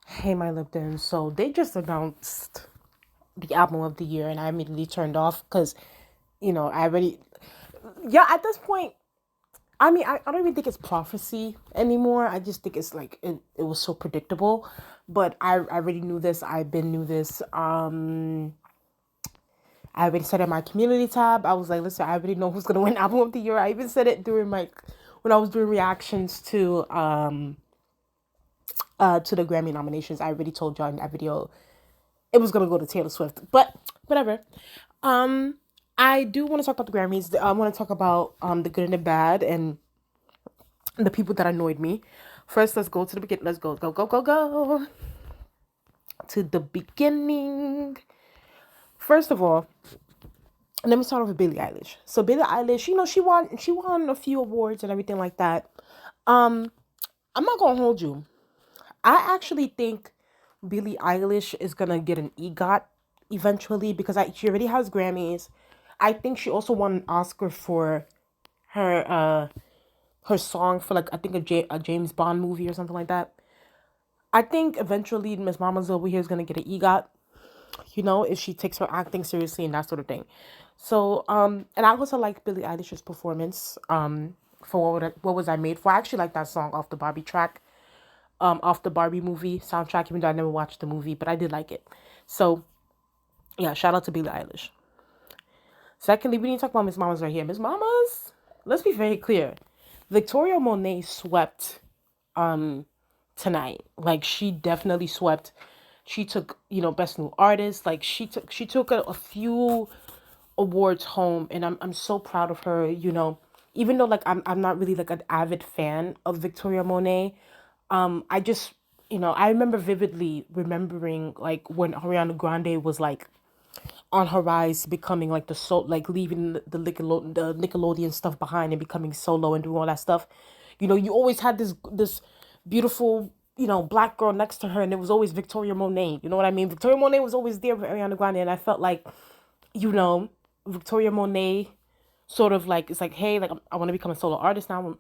Hey, my Lipton. So they just announced the album of the year, and I immediately turned off because, I already, yeah, at this point, I mean, I don't even think it's prophecy anymore. I just think it's like, it was so predictable. But I already knew this. I've been knew this. I already said it in my community tab. I was like, listen, I already know who's going to win album of the year. I even said it during when I was doing reactions to the Grammy nominations. I already told y'all in that video it was gonna go to Taylor Swift, but whatever. Um, I do want to talk about the Grammys. I want to talk about the good and the bad and the people that annoyed me. First, let's go to the beginning. Let's go to the beginning. First of all, let me start off with Billie Eilish. So Billie Eilish, she won a few awards and everything like that. Um, I'm not gonna hold you. I actually think Billie Eilish is gonna get an EGOT eventually because she already has Grammys. I think she also won an Oscar for her her song for like I think a James Bond movie or something like that. I think eventually Miss Mama's over here is gonna get an EGOT. If she takes her acting seriously and that sort of thing. So and I also like Billie Eilish's performance for what was I made for. I actually like that song off the Barbie track, off the Barbie movie soundtrack, even though I never watched the movie, but I did like it. So yeah, shout out to Billie Eilish. Secondly, we need to talk about Miss Mamas right here. Miss Mamas, let's be very clear. Victoria Monet swept tonight. Like she definitely swept. She took, best new artist. Like she took a few awards home, and I'm so proud of her, Even though like I'm not really like an avid fan of Victoria Monet, I just I remember vividly remembering like when Ariana Grande was like on her rise, becoming like like leaving the Nickelodeon stuff behind and becoming solo and doing all that stuff. You always had this beautiful black girl next to her, and it was always Victoria Monet. You know what I mean? Victoria Monet was always there for Ariana Grande, and I felt like you know Victoria Monet sort of like it's like, hey, like I want to become a solo artist now.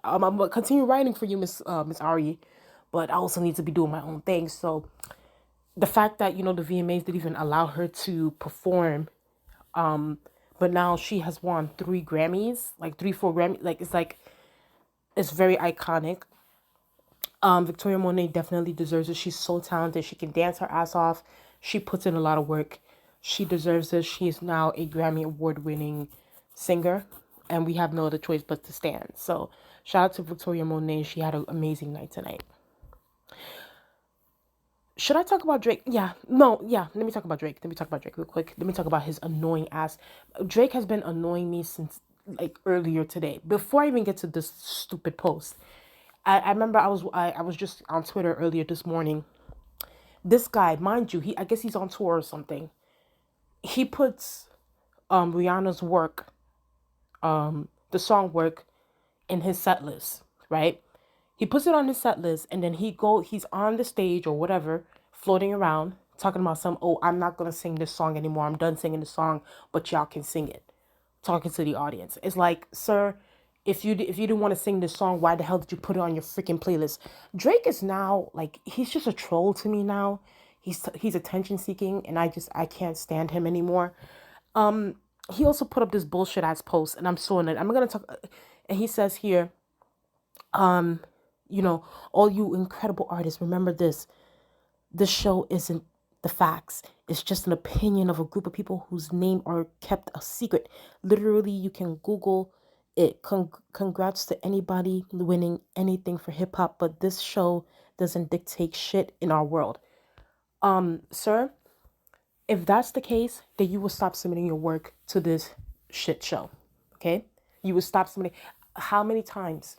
I'm gonna continue writing for you, Miss Ari, but I also need to be doing my own thing. So the fact that the VMAs didn't even allow her to perform, but now she has won 3 Grammys, like 3, 4 Grammys. It's very iconic. Victoria Monet definitely deserves it. She's so talented. She can dance her ass off. She puts in a lot of work. She deserves it. She is now a Grammy award winning singer, and we have no other choice but to stand. So shout out to Victoria Monet. She had an amazing night tonight. Should I talk about Drake? Yeah, no, yeah. Let me talk about Drake. Let me talk about Drake real quick. Let me talk about his annoying ass. Drake has been annoying me since like earlier today. Before I even get to this stupid post, I remember I was just on Twitter earlier this morning. This guy, mind you, I guess he's on tour or something. He puts Rihanna's work, the song work, in his set list, right? He puts it on his set list, and then he's on the stage or whatever, floating around, talking about I'm not gonna sing this song anymore. I'm done singing the song, but y'all can sing it. Talking to the audience. It's like, sir, if you didn't want to sing this song, why the hell did you put it on your freaking playlist? Drake is now like he's just a troll to me now. He's attention seeking, and I can't stand him anymore. He also put up this bullshit ass post, and I'm so annoyed. I'm gonna talk, and he says here, um, all you incredible artists, remember this. This show isn't the facts. It's just an opinion of a group of people whose name are kept a secret. Literally, you can Google it. Congrats to anybody winning anything for hip hop, but this show doesn't dictate shit in our world. Sir, if that's the case, then you will stop submitting your work to this shit show. Okay? You will stop submitting. How many times?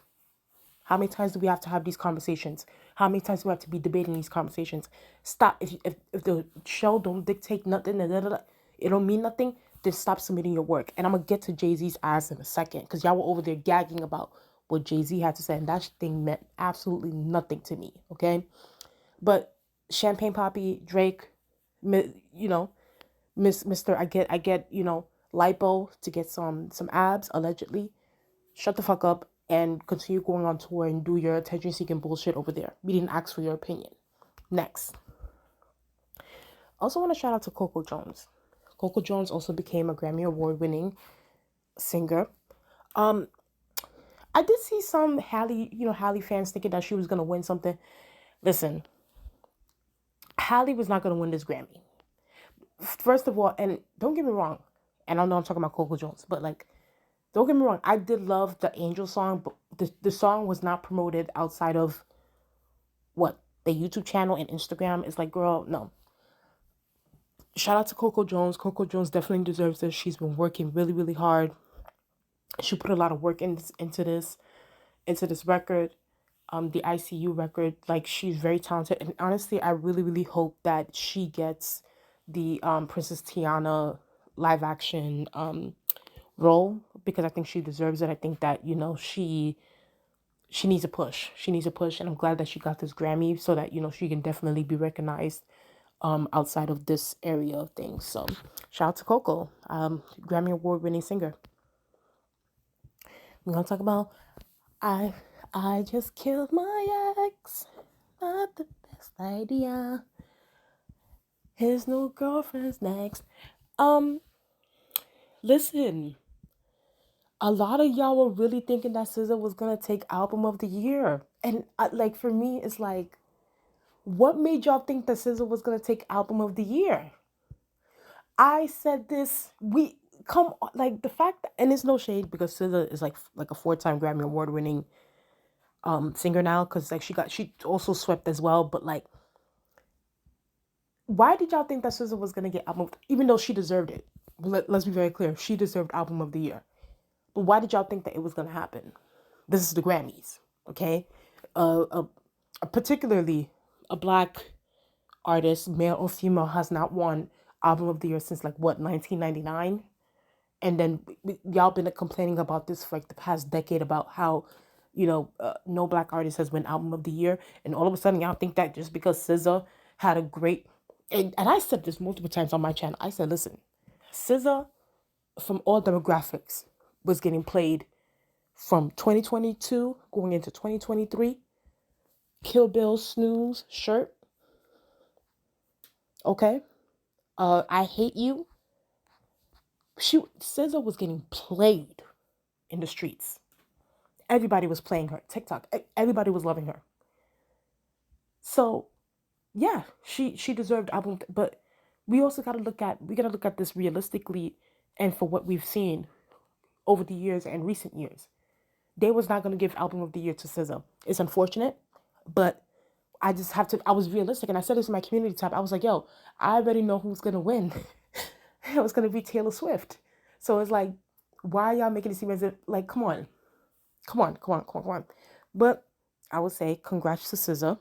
How many times do we have to have these conversations? How many times do we have to be debating these conversations? Stop. If the show don't dictate nothing, it don't mean nothing, then stop submitting your work. And I'm going to get to Jay-Z's ass in a second because y'all were over there gagging about what Jay-Z had to say. And that thing meant absolutely nothing to me, okay? But Champagne Poppy, Drake, you know, Mr. I get, lipo to get some abs, allegedly. Shut the fuck up and continue going on tour and do your attention seeking bullshit over there. We didn't ask for your opinion. Next, also want to shout out to Coco Jones. Coco Jones also became a Grammy Award winning singer. Um, I did see some Halle fans thinking that she was gonna win something. Listen, Halle was not gonna win this Grammy. First of all, and don't get me wrong, and I know I'm talking about Coco Jones, but like, don't get me wrong, I did love the Angel song, but the song was not promoted outside of what the YouTube channel and Instagram. Is like, girl, no. Shout out to Coco Jones. Coco Jones definitely deserves this. She's been working really, really hard. She put a lot of work into this record, the ICU record. Like, she's very talented, and honestly, I really, really hope that she gets the Princess Tiana live action role, because I think she deserves it. I think that she needs a push. She needs a push, and I'm glad that she got this Grammy so that she can definitely be recognized outside of this area of things. So shout out to Coco, Grammy Award winning singer. We're gonna talk about I I just killed my ex. Not the best idea. His new girlfriend's next. Listen. A lot of y'all were really thinking that SZA was gonna take album of the year, and like, for me, it's like, what made y'all think that SZA was gonna take album of the year? I said this. We come like the fact that, and it's no shade because SZA is like a 4-time Grammy Award winning singer now, because like she also swept as well. But like, why did y'all think that SZA was gonna get album, even though she deserved it? Let's be very clear, she deserved album of the year. But why did y'all think that it was gonna happen? This is the Grammys, okay? Particularly a black artist, male or female, has not won album of the year since like what, 1999. And then y'all been complaining about this for like the past decade, about how no black artist has won album of the year, and all of a sudden y'all think that just because SZA had a great, and I said this multiple times on my channel. I said, listen, SZA, from all demographics, was getting played from 2022 going into 2023. Kill Bill Snooze shirt. Okay. I Hate You. SZA was getting played in the streets. Everybody was playing her. TikTok. Everybody was loving her. So yeah, she deserved album, but we also gotta look at this realistically, and for what we've seen over the years and recent years. They was not gonna give album of the year to SZA. It's unfortunate, but I was realistic, and I said this in my community tab. I was like, yo, I already know who's gonna win. It was gonna be Taylor Swift. So it's like, why are y'all making it seem as if, like, come on. Come on, come on, come on, come on. But I would say congrats to SZA.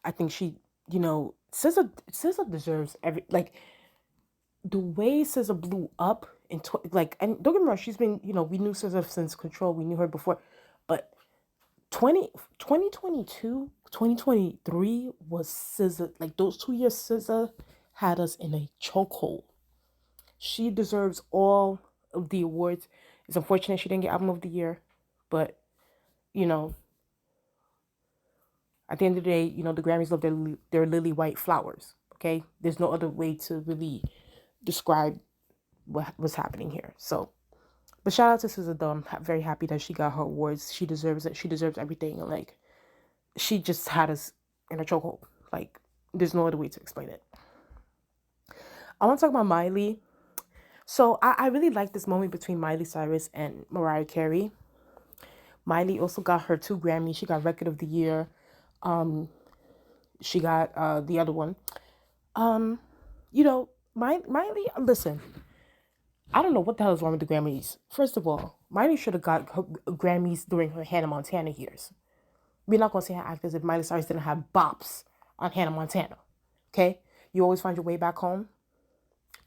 I think SZA deserves like, the way SZA blew up and don't get me wrong, she's been, we knew SZA since Control, we knew her before, but 2022, 2023 was SZA, like those 2 years, SZA had us in a chokehold. She deserves all of the awards. It's unfortunate she didn't get album of the year, but at the end of the day, the Grammys love their lily white flowers. Okay, there's no other way to really describe what was happening here. So, but shout out to SZA though. I'm very happy that she got her awards. She deserves it. She deserves everything. And like, she just had us in a chokehold. Like, there's no other way to explain it. I want to talk about Miley. So I really like this moment between Miley Cyrus and Mariah Carey. Miley also got her 2 Grammys. She got Record of the Year. She got the other one. Miley, listen, I don't know what the hell is wrong with the Grammys. First of all, Miley should have got her Grammys during her Hannah Montana years. We're not going to say her act as if Miley Cyrus didn't have bops on Hannah Montana. Okay? You always find your way back home.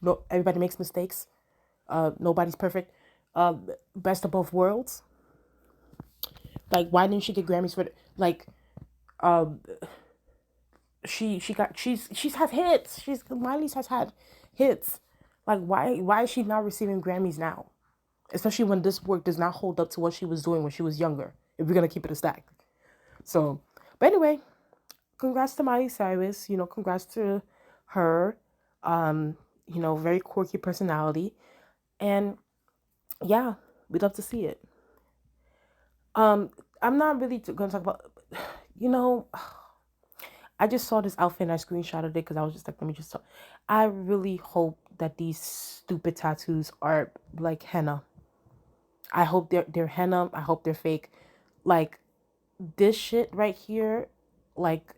No, everybody makes mistakes. Nobody's perfect. Best of both worlds. Like, why didn't she get Grammys for like? She's had hits. Miley's has had hits. Like, why is she not receiving Grammys now? Especially when this work does not hold up to what she was doing when she was younger. If we're gonna keep it a stack. So, but anyway, congrats to Miley Cyrus. Congrats to her. Very quirky personality. And yeah, we'd love to see it. I'm not really going to talk about, you know, I just saw this outfit and I screenshotted it because I was just like, let me just talk. I really hope that these stupid tattoos are like henna. I hope they're henna. I hope they're fake. Like this shit right here, like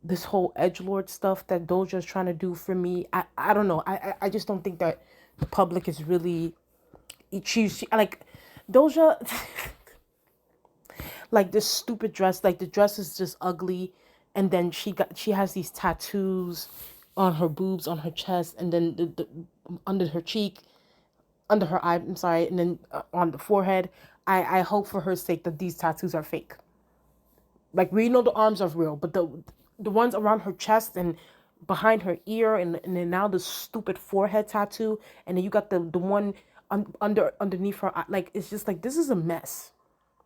this whole edgelord stuff that Doja's trying to do for me. I don't know. I just don't think that the public is really she like Doja. Like this stupid dress, like the dress is just ugly, and then she has these tattoos on her boobs, on her chest, and then the under her cheek, under her eye, I'm sorry, and then on the forehead. I hope for her sake that these tattoos are fake. Like we know the arms are real, but the ones around her chest and behind her ear, and then now the stupid forehead tattoo, and then you got the one underneath her eye. Like it's just like this is a mess.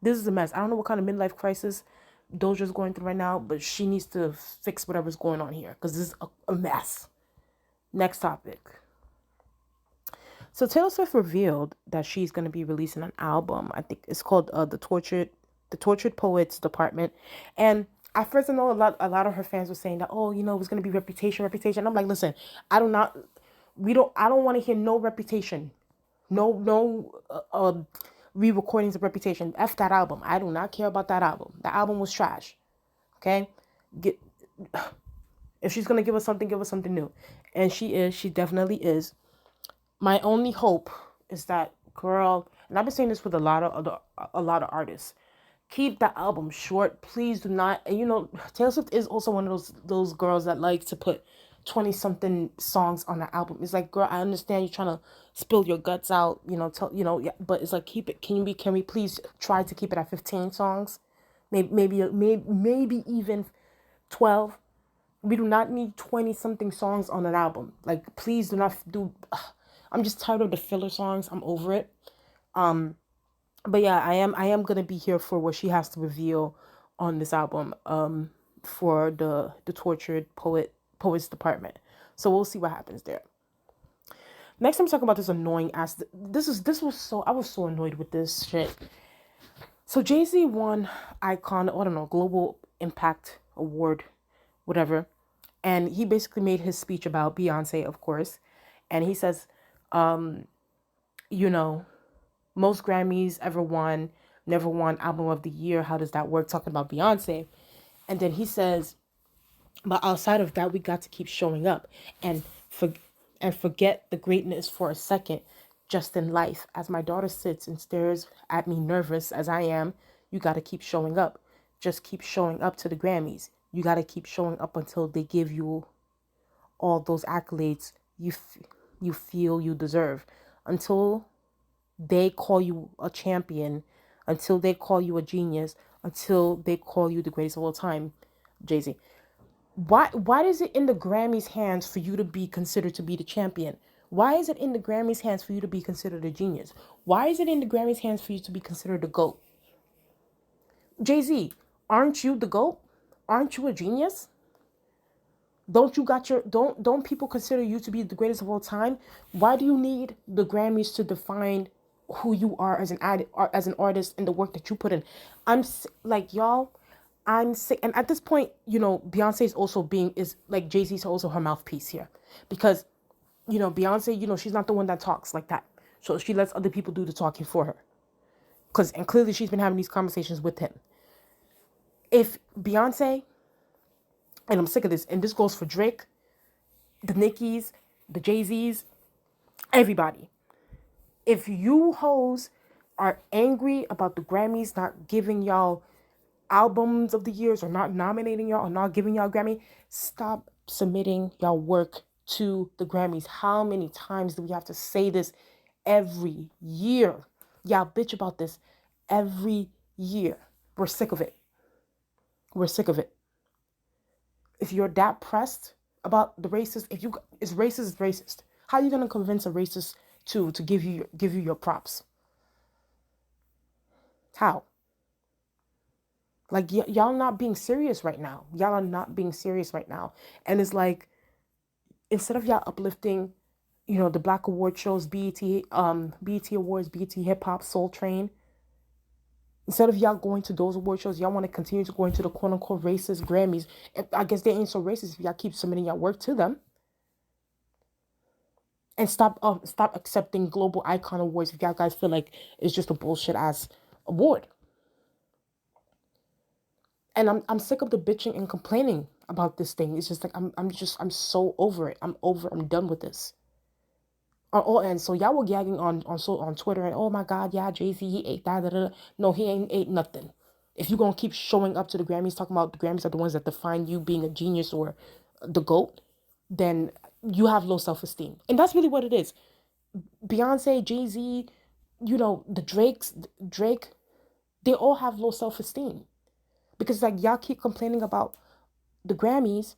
This is a mess. I don't know what kind of midlife crisis Doja's going through right now, but she needs to fix whatever's going on here because this is a mess. Next topic. So Taylor Swift revealed that she's going to be releasing an album. I think it's called the Tortured Poets Department. And at first, I know a lot of her fans were saying that, oh, it was going to be Reputation. I'm like, listen, I do not, we don't, I don't want to hear no Reputation, no re-recordings of Reputation. F that album. I do not care about that album. The album was trash. Okay, get if she's gonna give us something new, and she definitely is. My only hope is that girl, and I've been saying this with a lot of artists. Keep the album short, please do not. And Taylor Swift is also one of those girls that like to put 20 something songs on the album. It's like, girl, I understand you're trying to spill your guts out, yeah, but it's like, keep it. Can we please try to keep it at 15 songs? Maybe even 12. We do not need 20 something songs on an album. Like, please do not do. I'm just tired of the filler songs. I'm over it. But yeah, I am gonna be here for what she has to reveal on this album. For the Tortured Poets Department. So we'll see what happens there. Next, I'm talking about this annoying ass. I was so annoyed with this shit. So Jay-Z won Icon, I don't know, Global Impact Award, whatever. And he basically made his speech about Beyonce, of course. And he says, you know, most Grammys ever won, never won Album of the Year. How does that work? Talking about Beyonce. And then he says, but outside of that, we got to keep showing up and for and forget the greatness for a second, just in life. As my daughter sits and stares at me nervous as I am, you got to keep showing up. Just keep showing up to the Grammys. You got to keep showing up until they give you all those accolades you feel you deserve. Until they call you a champion, until they call you a genius, until they call you the greatest of all time, Jay-Z. Why is it in the Grammys' hands for you to be considered to be the champion? Why is it in the Grammys' hands for you to be considered a genius? Why is it in the Grammys' hands for you to be considered a GOAT? Jay-Z, aren't you the GOAT? Aren't you a genius? Don't people consider you to be the greatest of all time? Why do you need the Grammys to define who you are as an artist and the work that you put in? Like, y'all, I'm sick. And at this point, Beyonce is like, Jay-Z's also her mouthpiece here, because Beyonce, she's not the one that talks like that, so she lets other people do the talking for her, and clearly she's been having these conversations with him. If Beyonce, and I'm sick of this, and this goes for Drake, the Nickies, the Jay-Z's, everybody. If you hoes are angry about the Grammys not giving y'all albums of the years, or not nominating y'all, or not giving y'all a Grammy, stop submitting y'all work to the Grammys. How many times do we have to say this every year? Y'all bitch about this every year. We're sick of it. We're sick of it. If you're that pressed about the racist, is racist. How are you gonna convince a racist to give you your props? How? Like y'all not being serious right now. Y'all are not being serious right now. And it's like, instead of y'all uplifting, the Black award shows, BET Awards, BET Hip Hop, Soul Train, instead of y'all going to those award shows, y'all want to continue to go into the quote unquote racist Grammys. And I guess they ain't so racist if y'all keep submitting y'all work to them. And stop accepting global icon awards if y'all guys feel like it's just a bullshit ass award. And I'm sick of the bitching and complaining about this thing. It's just like I'm so over it. I'm done with this. On all ends. So y'all were gagging on Twitter and, oh my God, yeah, Jay-Z, he ate that. Da, da, da. No, he ain't ate nothing. If you're gonna keep showing up to the Grammys talking about the Grammys are the ones that define you being a genius or the GOAT, then you have low self-esteem. And that's really what it is. Beyonce, Jay-Z, the Drake, they all have low self-esteem. Because like y'all keep complaining about the Grammys,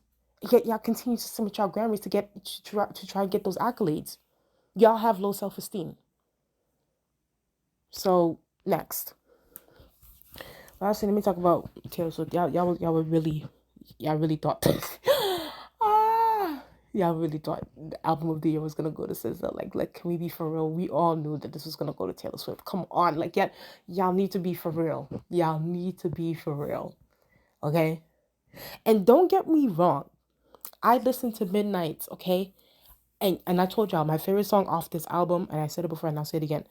yet y'all continue to submit y'all Grammys to try and get those accolades. Y'all have low self-esteem. So next, lastly, let me talk about Taylor Swift. Y'all really thought ah, y'all really thought the album of the year was gonna go to SZA. Like, can we be for real? We all knew that this was gonna go to Taylor Swift. Come on, like, yeah, y'all need to be for real. Y'all need to be for real, okay? And don't get me wrong, I listened to Midnights, okay? And I told y'all my favorite song off this album, and I said it before and I'll say it again.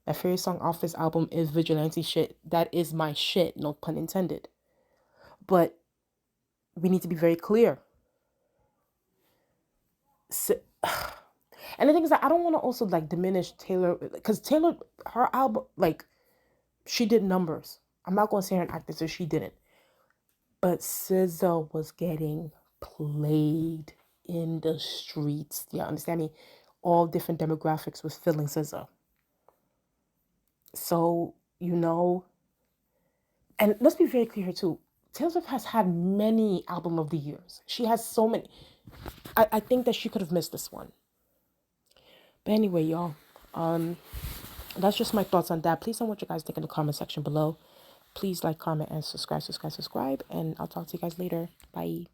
My favorite song off this album is Vigilante Shit. That is my shit, no pun intended. But we need to be very clear. So, and the thing is that I don't want to also like diminish Taylor, because Taylor, her album, like, she did numbers. I'm not going to say her an actress, so she didn't. But SZA was getting played in the streets. You understand me? All different demographics was feeling SZA. So, and let's be very clear here too. Taylor Swift has had many album of the years. She has so many. I think that she could have missed this one. But anyway, y'all, that's just my thoughts on that. Please tell me what you guys think in the comment section below. Please like, comment, and subscribe. And I'll talk to you guys later. Bye.